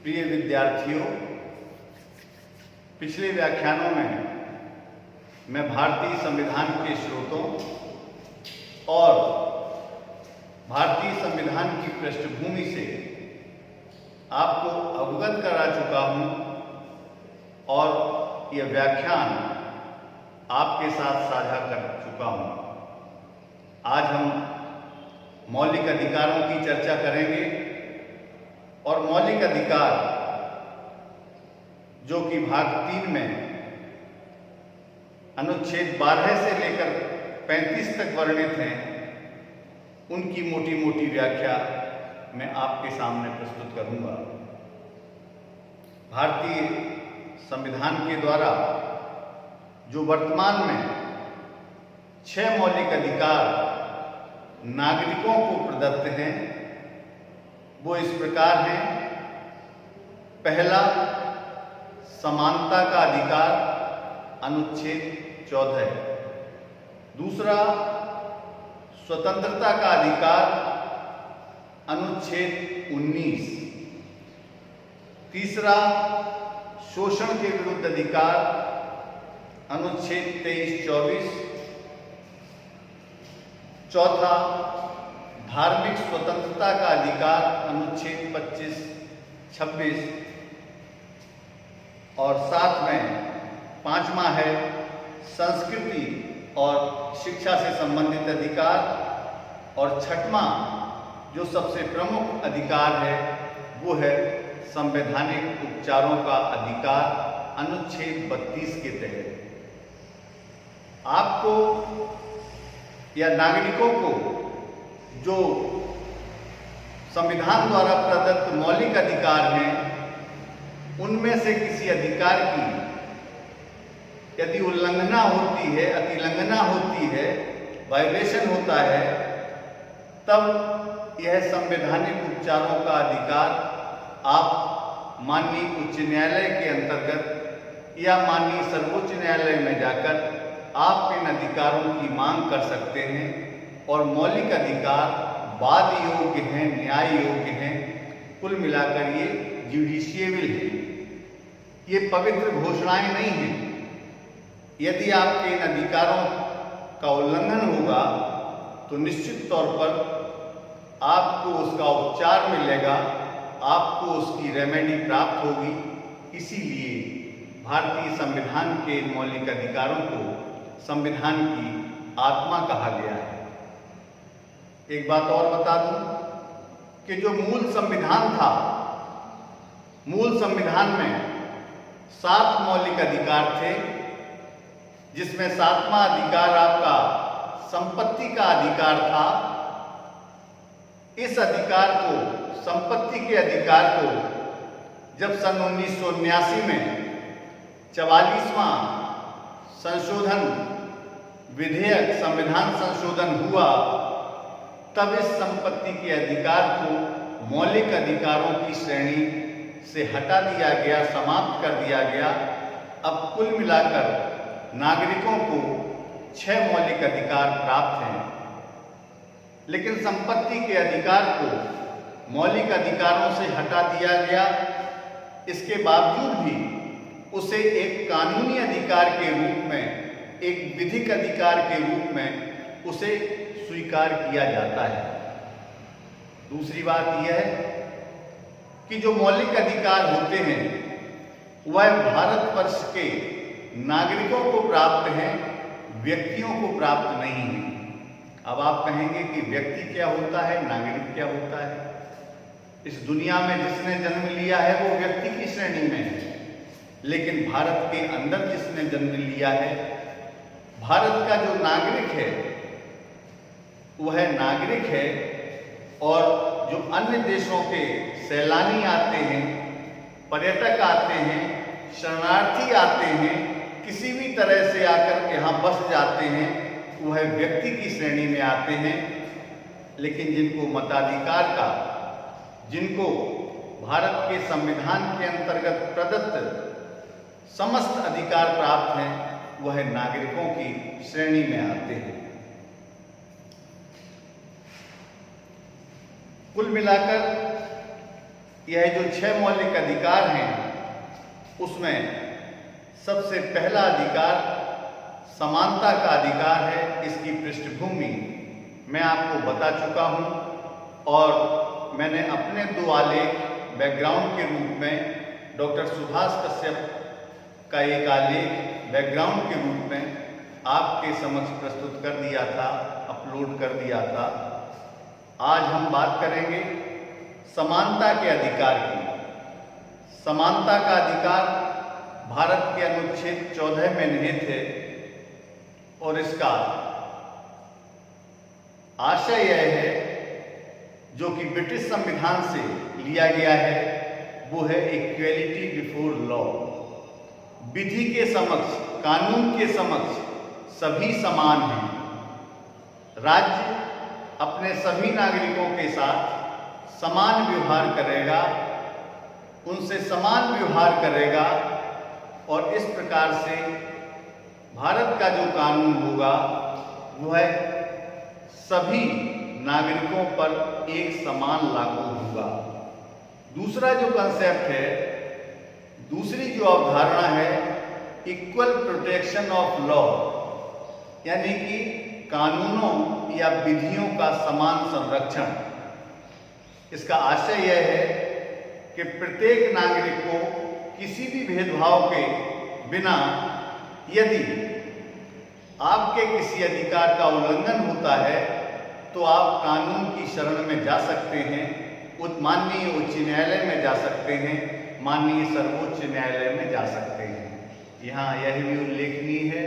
प्रिय विद्यार्थियों, पिछले व्याख्यानों में मैं भारतीय संविधान के स्रोतों और भारतीय संविधान की पृष्ठभूमि से आपको अवगत करा चुका हूं और यह व्याख्यान आपके साथ साझा कर चुका हूं। आज हम मौलिक अधिकारों की चर्चा करेंगे और मौलिक अधिकार जो कि भाग 3 में अनुच्छेद 12 से लेकर 35 तक वर्णित हैं, उनकी मोटी मोटी व्याख्या मैं आपके सामने प्रस्तुत करूंगा। भारतीय संविधान के द्वारा जो वर्तमान में 6 मौलिक अधिकार नागरिकों को प्रदत्त हैं, वो इस प्रकार हैं। पहला, समानता का अधिकार, अनुच्छेद 14। दूसरा, स्वतंत्रता का अधिकार, अनुच्छेद 19। तीसरा, शोषण के विरुद्ध अधिकार, अनुच्छेद 23-24। चौथा, धार्मिक स्वतंत्रता का अधिकार, अनुच्छेद 25-26। और साथ में 5वां है संस्कृति और शिक्षा से संबंधित अधिकार। और 6वां जो सबसे प्रमुख अधिकार है वो है संवैधानिक उपचारों का अधिकार, अनुच्छेद 32 के तहत। आपको या नागरिकों को जो संविधान द्वारा प्रदत्त मौलिक अधिकार हैं, उनमें से किसी अधिकार की यदि उल्लंघना होती है, अतिलंघना होती है, वायलेशन होता है, तब यह संवैधानिक उपचारों का अधिकार आप माननीय उच्च न्यायालय के अंतर्गत या माननीय सर्वोच्च न्यायालय में जाकर आप इन अधिकारों की मांग कर सकते हैं। और मौलिक अधिकार वाद योग्य हैं, न्याय योग्य हैं। कुल मिलाकर ये जुडिशिएबल है, ये पवित्र घोषणाएं नहीं हैं। यदि आपके इन अधिकारों का उल्लंघन होगा तो निश्चित तौर पर आपको उसका उपचार मिलेगा, आपको उसकी रेमेडी प्राप्त होगी। इसीलिए भारतीय संविधान के मौलिक अधिकारों को संविधान की आत्मा कहा गया है। एक बात और बता दूं कि जो मूल संविधान था, मूल संविधान में 7 मौलिक अधिकार थे, जिसमें 7वां अधिकार आपका संपत्ति का अधिकार था। इस अधिकार को, संपत्ति के अधिकार को, जब सन 1979 में 44वां संशोधन विधेयक, संविधान संशोधन हुआ, तब इस संपत्ति के अधिकार को मौलिक अधिकारों की श्रेणी से हटा दिया गया, समाप्त कर दिया गया। अब कुल मिलाकर नागरिकों को 6 मौलिक अधिकार प्राप्त हैं। लेकिन संपत्ति के अधिकार को मौलिक अधिकारों से हटा दिया गया, इसके बावजूद भी उसे एक कानूनी अधिकार के रूप में, एक विधिक अधिकार के रूप में उसे स्वीकार किया जाता है। दूसरी बात यह है कि जो मौलिक अधिकार होते हैं वह भारतवर्ष के नागरिकों को प्राप्त हैं, व्यक्तियों को प्राप्त नहीं है। अब आप कहेंगे कि व्यक्ति क्या होता है, नागरिक क्या होता है? इस दुनिया में जिसने जन्म लिया है वो व्यक्ति की श्रेणी में है, लेकिन भारत के अंदर जिसने जन्म लिया है, भारत का जो नागरिक है वह नागरिक है। और जो अन्य देशों के सैलानी आते हैं, पर्यटक आते हैं, शरणार्थी आते हैं, किसी भी तरह से आकर यहाँ बस जाते हैं, वह व्यक्ति की श्रेणी में आते हैं। लेकिन जिनको मताधिकार का, जिनको भारत के संविधान के अंतर्गत प्रदत्त समस्त अधिकार प्राप्त हैं, वह नागरिकों की श्रेणी में आते हैं। कुल मिलाकर यह जो 6 मौलिक अधिकार हैं उसमें सबसे पहला अधिकार समानता का अधिकार है। इसकी पृष्ठभूमि मैं आपको बता चुका हूं और मैंने अपने 2 आलेख बैकग्राउंड के रूप में डॉक्टर सुभाष कश्यप का एक आलेख बैकग्राउंड के रूप में आपके समक्ष प्रस्तुत कर दिया था, अपलोड कर दिया था। आज हम बात करेंगे समानता के अधिकार की। समानता का अधिकार भारत के अनुच्छेद 14 में निहित है और इसका आशय यह है, जो कि ब्रिटिश संविधान से लिया गया है, वो है इक्वेलिटी बिफोर लॉ। विधि के समक्ष, कानून के समक्ष सभी समान हैं। राज्य अपने सभी नागरिकों के साथ समान व्यवहार करेगा, उनसे समान व्यवहार करेगा और इस प्रकार से भारत का जो कानून होगा वह सभी नागरिकों पर एक समान लागू होगा। दूसरा जो कंसेप्ट है, दूसरी जो अवधारणा है, इक्वल प्रोटेक्शन ऑफ लॉ, यानी कि कानूनों या विधियों का समान संरक्षण। इसका आशय यह है कि प्रत्येक नागरिक को किसी भी भेदभाव के बिना यदि आपके किसी अधिकार का उल्लंघन होता है तो आप कानून की शरण में जा सकते हैं, माननीय उच्च न्यायालय में जा सकते हैं, माननीय सर्वोच्च न्यायालय में जा सकते हैं। यहाँ यह भी उल्लेखनीय है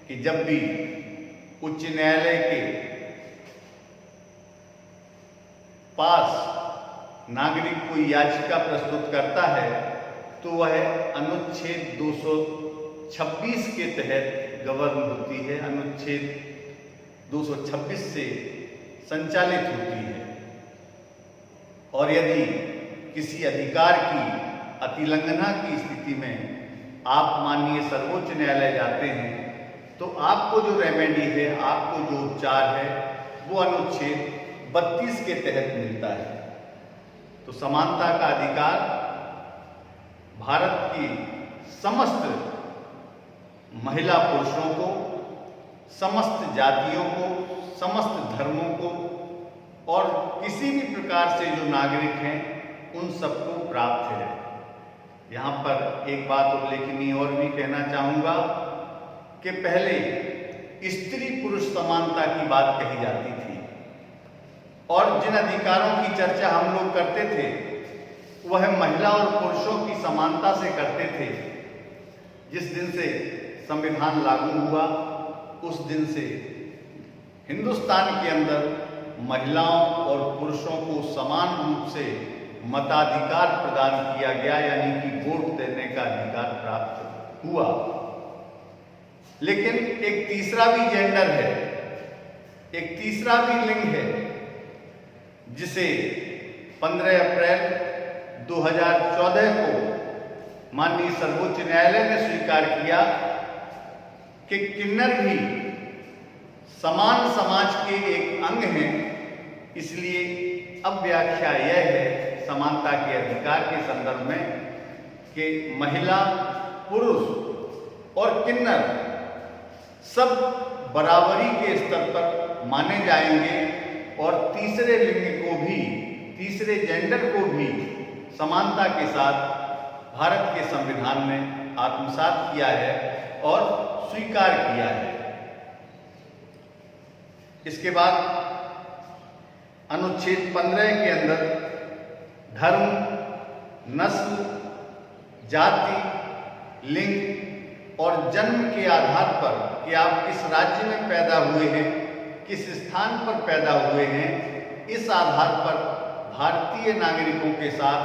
कि जब भी उच्च न्यायालय के पास नागरिक कोई याचिका प्रस्तुत करता है तो वह अनुच्छेद 226 के तहत गवर्न होती है, अनुच्छेद 226 से संचालित होती है। और यदि किसी अधिकार की अतिलंघना की स्थिति में आप माननीय सर्वोच्च न्यायालय जाते हैं तो आपको जो रेमेडी है, आपको जो उपचार है, वो अनुच्छेद 32 के तहत मिलता है। तो समानता का अधिकार भारत की समस्त महिला पुरुषों को, समस्त जातियों को, समस्त धर्मों को और किसी भी प्रकार से जो नागरिक हैं उन सबको प्राप्त है। यहाँ पर एक बात उल्लेखनीय और भी कहना चाहूँगा कि पहले स्त्री पुरुष समानता की बात कही जाती थी और जिन अधिकारों की चर्चा हम लोग करते थे वह महिला और पुरुषों की समानता से करते थे। जिस दिन से संविधान लागू हुआ उस दिन से हिंदुस्तान के अंदर महिलाओं और पुरुषों को समान रूप से मताधिकार प्रदान किया गया, यानी कि वोट देने का अधिकार प्राप्त हुआ। लेकिन एक तीसरा भी जेंडर है, एक तीसरा भी लिंग है, जिसे 15 अप्रैल 2014 को माननीय सर्वोच्च न्यायालय ने स्वीकार किया कि किन्नर भी समान समाज के एक अंग हैं। इसलिए अब व्याख्या यह है समानता के अधिकार के संदर्भ में कि महिला, पुरुष और किन्नर सब बराबरी के स्तर पर माने जाएंगे और तीसरे लिंग को भी, तीसरे जेंडर को भी समानता के साथ भारत के संविधान में आत्मसात किया है और स्वीकार किया है। इसके बाद अनुच्छेद 15 के अंदर धर्म, नस्ल, जाति, लिंग और जन्म के आधार पर कि आप किस राज्य में पैदा हुए हैं, किस स्थान पर पैदा हुए हैं, इस आधार पर भारतीय नागरिकों के साथ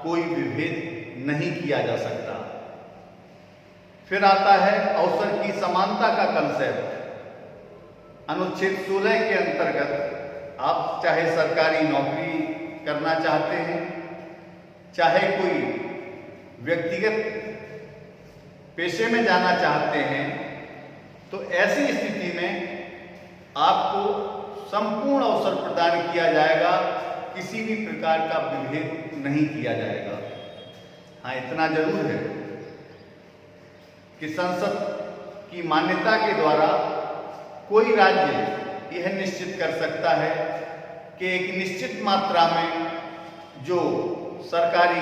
कोई विभेद नहीं किया जा सकता। फिर आता है अवसर की समानता का कंसेप्ट। अनुच्छेद 16 के अंतर्गत आप चाहे सरकारी नौकरी करना चाहते हैं, चाहे कोई व्यक्तिगत पेशे में जाना चाहते हैं, तो ऐसी स्थिति में आपको संपूर्ण अवसर प्रदान किया जाएगा किसी भी प्रकार का विभेद नहीं किया जाएगा। हाँ, इतना जरूर है कि संसद की मान्यता के द्वारा कोई राज्य यह निश्चित कर सकता है कि एक निश्चित मात्रा में जो सरकारी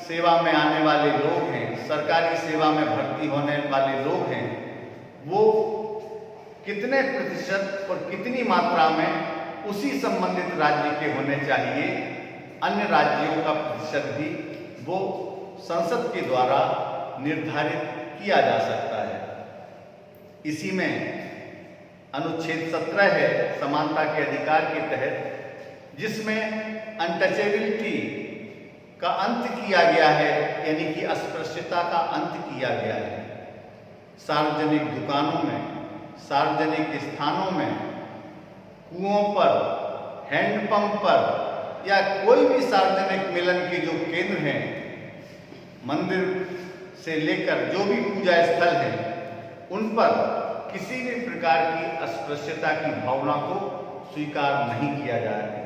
सेवा में आने वाले लोग हैं, सरकारी सेवा में भर्ती होने वाले लोग हैं, वो कितने प्रतिशत और कितनी मात्रा में उसी संबंधित राज्य के होने चाहिए। अन्य राज्यों का प्रतिशत भी वो संसद के द्वारा निर्धारित किया जा सकता है। इसी में अनुच्छेद 17 है समानता के अधिकार के तहत, जिसमें अनटचेबिलिटी का अंत किया गया है, यानी कि अस्पृश्यता का अंत किया गया है। सार्वजनिक दुकानों में, सार्वजनिक स्थानों में, कुओं पर, हैंडपंप पर या कोई भी सार्वजनिक मिलन के जो केंद्र हैं, मंदिर से लेकर जो भी पूजा स्थल हैं, उन पर किसी भी प्रकार की अस्पृश्यता की भावना को स्वीकार नहीं किया जाएगा।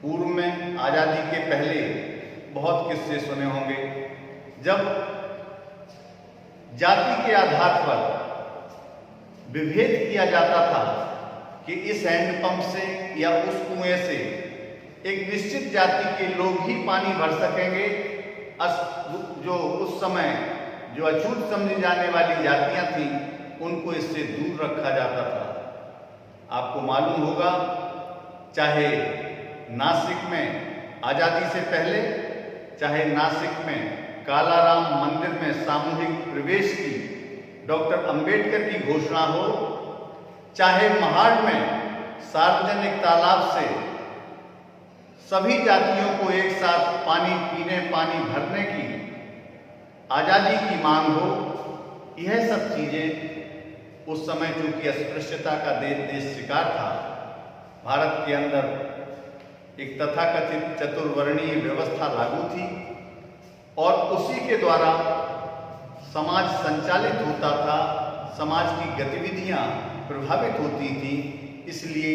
पूर्व में आजादी के पहले बहुत किस्से सुने होंगे, जब जाति के आधार पर विभेद किया जाता था कि इस हैंडपंप से या उस कुएं से एक निश्चित जाति के लोग ही पानी भर सकेंगे। जो उस समय जो अछूत समझी जाने वाली जातियां थीं, उनको इससे दूर रखा जाता था। आपको मालूम होगा, चाहे नासिक में आजादी से पहले, चाहे नासिक में कालाराम मंदिर में सामूहिक प्रवेश की डॉक्टर अंबेडकर की घोषणा हो, चाहे महाड़ में सार्वजनिक तालाब से सभी जातियों को एक साथ पानी भरने की आजादी की मांग हो, यह सब चीजें उस समय चूंकि अस्पृश्यता का देश शिकार था, भारत के अंदर एक तथाकथित चतुर्वर्णीय व्यवस्था लागू थी और उसी के द्वारा समाज संचालित होता था, समाज की गतिविधियां प्रभावित होती थी। इसलिए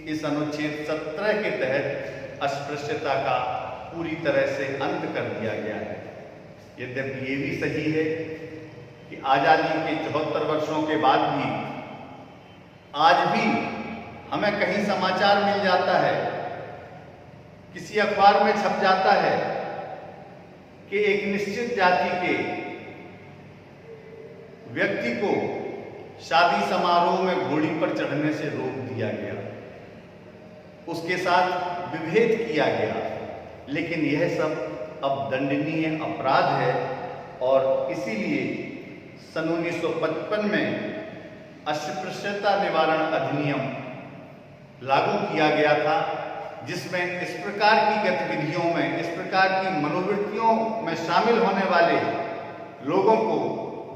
इस अनुच्छेद 17 के तहत अस्पृश्यता का पूरी तरह से अंत कर दिया गया है। यद्यपि ये भी सही है कि आजादी के 74 वर्षों के बाद भी आज भी हमें कहीं समाचार मिल जाता है, किसी अखबार में छप जाता है कि एक निश्चित जाति के व्यक्ति को शादी समारोह में घोड़ी पर चढ़ने से रोक दिया गया, उसके साथ विभेद किया गया। लेकिन यह सब अब दंडनीय अपराध है और इसीलिए सन 1955 में अस्पृश्यता निवारण अधिनियम लागू किया गया था, जिसमें इस प्रकार की गतिविधियों में, इस प्रकार की मनोवृत्तियों में शामिल होने वाले लोगों को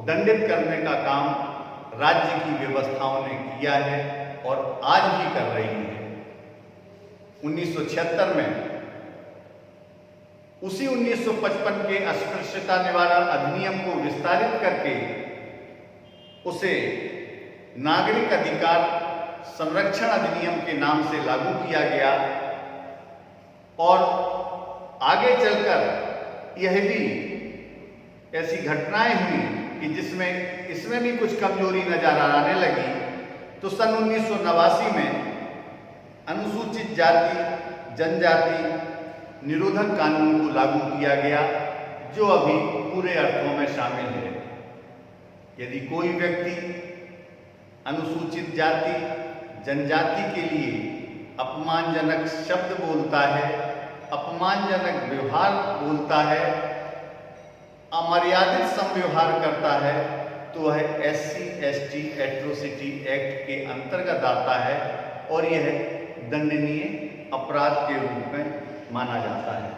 दंडित करने का काम राज्य की व्यवस्थाओं ने किया है और आज भी कर रही है। 1976 में उसी 1955 के अस्पृश्यता निवारण अधिनियम को विस्तारित करके उसे नागरिक अधिकार संरक्षण अधिनियम के नाम से लागू किया गया और आगे चलकर यह भी ऐसी घटनाएं हुई कि जिसमें इसमें भी कुछ कमजोरी नजर आने लगी। तो सन 1989 में अनुसूचित जाति जनजाति निरोधक कानून को लागू किया गया, जो अभी पूरे अर्थों में शामिल है। यदि कोई व्यक्ति अनुसूचित जाति जनजाति के लिए अपमानजनक शब्द बोलता है, अपमानजनक व्यवहार बोलता है, अमर्यादित समव्यवहार करता है, तो वह SC/ST एट्रोसिटी एक्ट के अंतर्गत आता है और यह दंडनीय अपराध के रूप में माना जाता है।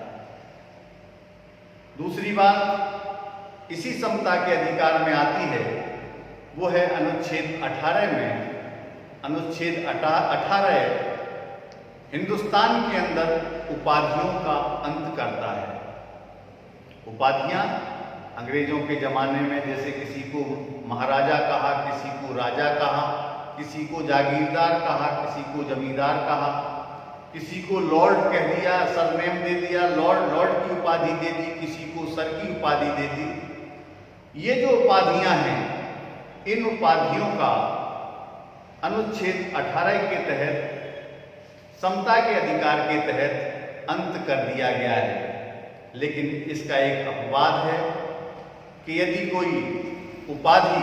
दूसरी बात इसी समता के अधिकार में आती है, वो है अनुच्छेद 18 में। अनुच्छेद 18 हिंदुस्तान के अंदर उपाधियों का अंत करता है। उपाधियां अंग्रेजों के ज़माने में जैसे किसी को महाराजा कहा, किसी को राजा कहा, किसी को जागीरदार कहा, किसी को जमींदार कहा, किसी को लॉर्ड कह दिया, सरनेम दे दिया, लॉर्ड की उपाधि दे दी, किसी को सर की उपाधि दे दी। ये जो उपाधियां हैं, इन उपाधियों का अनुच्छेद 18 के तहत समता के अधिकार के तहत अंत कर दिया गया है। लेकिन इसका एक अपवाद है कि यदि कोई उपाधि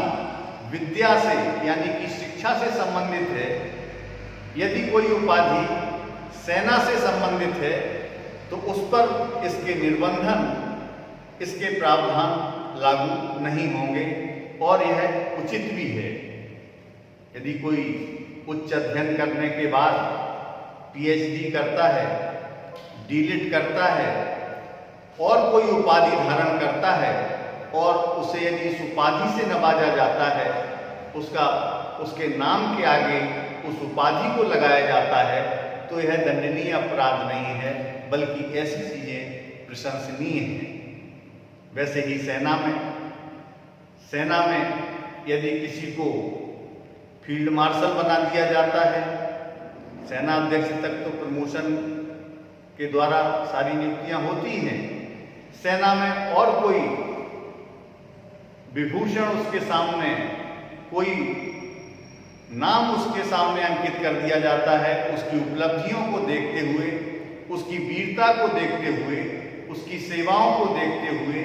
विद्या से यानी कि शिक्षा से संबंधित है, यदि कोई उपाधि सेना से संबंधित है, तो उस पर इसके निर्बंधन, इसके प्रावधान लागू नहीं होंगे और यह उचित भी है। यदि कोई उच्च अध्ययन करने के बाद पीएचडी करता है, डीलिट करता है और कोई उपाधि धारण करता है और उसे यदि इस उपाधि से नवाजा जाता है, उसके नाम के आगे उस उपाधि को लगाया जाता है, तो यह दंडनीय अपराध नहीं है, बल्कि ऐसी चीजें प्रशंसनीय हैं। वैसे ही सेना में यदि किसी को फील्ड मार्शल बना दिया जाता है, सेना अध्यक्ष तक तो प्रमोशन के द्वारा सारी नियुक्तियां होती हैं। सेना में और कोई विभूषण उसके सामने, कोई नाम उसके सामने अंकित कर दिया जाता है, उसकी उपलब्धियों को देखते हुए, उसकी वीरता को देखते हुए, उसकी सेवाओं को देखते हुए,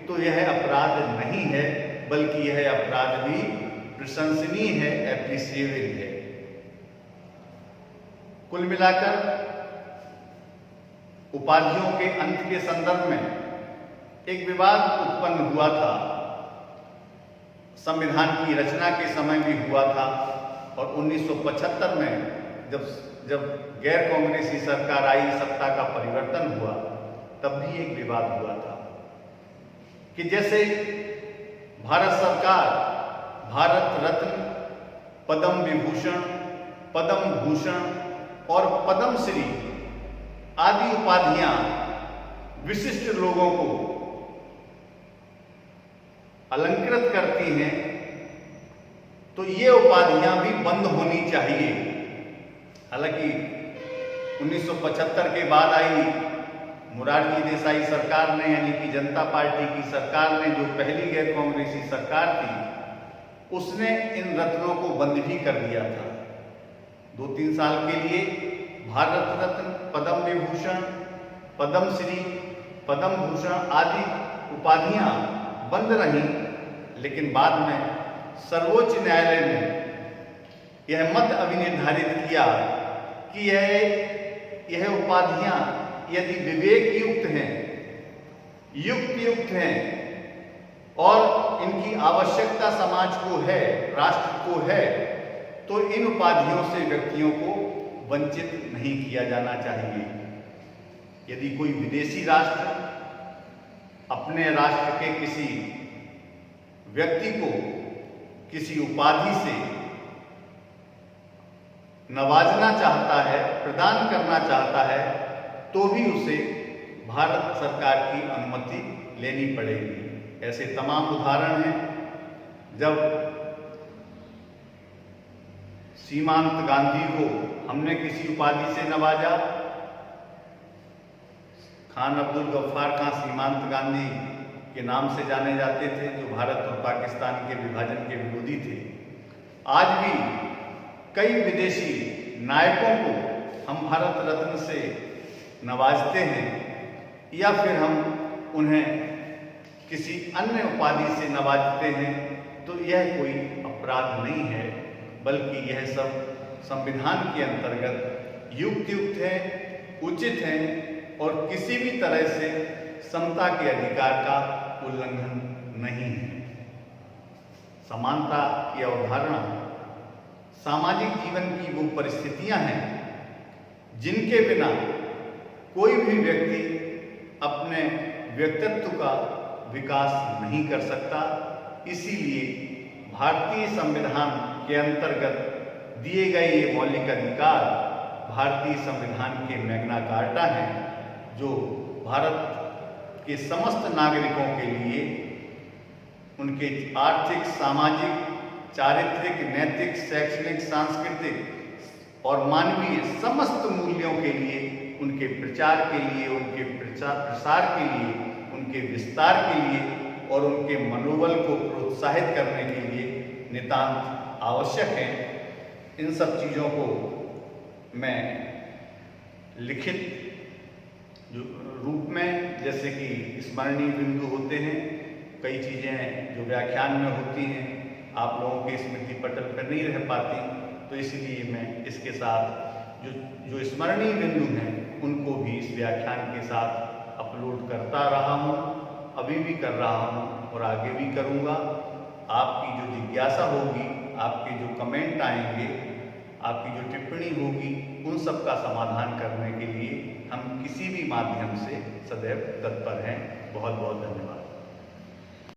तो यह अपराध नहीं है, बल्कि यह अपराध भी प्रशंसनीय है, एप्रिसिएबल है। कुल मिलाकर उपाधियों के अंत के संदर्भ में एक विवाद उत्पन्न हुआ था, संविधान की रचना के समय भी हुआ था और 1975 में जब गैर कांग्रेसी सरकार आई, सत्ता का परिवर्तन हुआ, तब भी एक विवाद हुआ था कि जैसे भारत सरकार भारत रत्न, पद्म विभूषण, पद्म भूषण और पद्मश्री आदि उपाधियां विशिष्ट लोगों को अलंकृत करती हैं, तो ये उपाधियां भी बंद होनी चाहिए। हालांकि 1975 के बाद आई मोरारजी देसाई सरकार ने, यानी कि जनता पार्टी की सरकार ने, जो पहली गैर कांग्रेसी सरकार थी, उसने इन रत्नों को बंद भी कर दिया था। 2-3 साल के लिए भारत रत्न, पद्म विभूषण, पद्मश्री, पद्म भूषण आदि उपाधियां बंद रहीं, लेकिन बाद में सर्वोच्च न्यायालय ने यह मत अभिनिर्धारित किया कि यह उपाधियां यदि विवेक युक्त हैं, युक्त हैं और इनकी आवश्यकता समाज को है, राष्ट्र को है, तो इन उपाधियों से व्यक्तियों को वंचित नहीं किया जाना चाहिए। यदि कोई विदेशी राष्ट्र अपने राष्ट्र के किसी व्यक्ति को किसी उपाधि से नवाजना चाहता है, प्रदान करना चाहता है, तो भी उसे भारत सरकार की अनुमति लेनी पड़ेगी। ऐसे तमाम उदाहरण हैं। जब सीमांत गांधी को हमने किसी उपाधि से नवाजा, खान अब्दुल गफ्फार खां सीमांत गांधी के नाम से जाने जाते थे, जो भारत और पाकिस्तान के विभाजन के विरोधी थे। आज भी कई विदेशी नायकों को हम भारत रत्न से नवाजते हैं या फिर हम उन्हें किसी अन्य उपाधि से नवाजते हैं, तो यह कोई अपराध नहीं है, बल्कि यह सब संविधान के अंतर्गत युक्त है, उचित है और किसी भी तरह से समता के अधिकार का उल्लंघन नहीं है। समानता की अवधारणा सामाजिक जीवन की वो परिस्थितियां हैं जिनके बिना कोई भी व्यक्ति अपने व्यक्तित्व का विकास नहीं कर सकता। इसीलिए भारतीय संविधान के अंतर्गत दिए गए ये मौलिक अधिकार भारतीय संविधान के मैग्ना कार्टा हैं, जो भारत के समस्त नागरिकों के लिए उनके आर्थिक, सामाजिक, चारित्रिक, नैतिक, शैक्षणिक, सांस्कृतिक और मानवीय समस्त मूल्यों के लिए, उनके प्रचार के लिए, उनके प्रसार के लिए, उनके विस्तार के लिए और उनके मनोबल को प्रोत्साहित करने के लिए नितांत आवश्यक है। इन सब चीज़ों को मैं लिखित रूप में, जैसे कि स्मरणीय बिंदु होते हैं, कई चीज़ें जो व्याख्यान में होती हैं आप लोगों के स्मृति पटल पर नहीं रह पाती, तो इसलिए मैं इसके साथ जो स्मरणीय बिंदु हैं उनको भी इस व्याख्यान के साथ अपलोड करता रहा हूँ, अभी भी कर रहा हूँ और आगे भी करूँगा। आपकी जो जिज्ञासा होगी, आपके जो कमेंट आएंगे, आपकी जो टिप्पणी होगी, उन सब का समाधान करने के लिए हम किसी भी माध्यम से सदैव तत्पर हैं। बहुत बहुत धन्यवाद।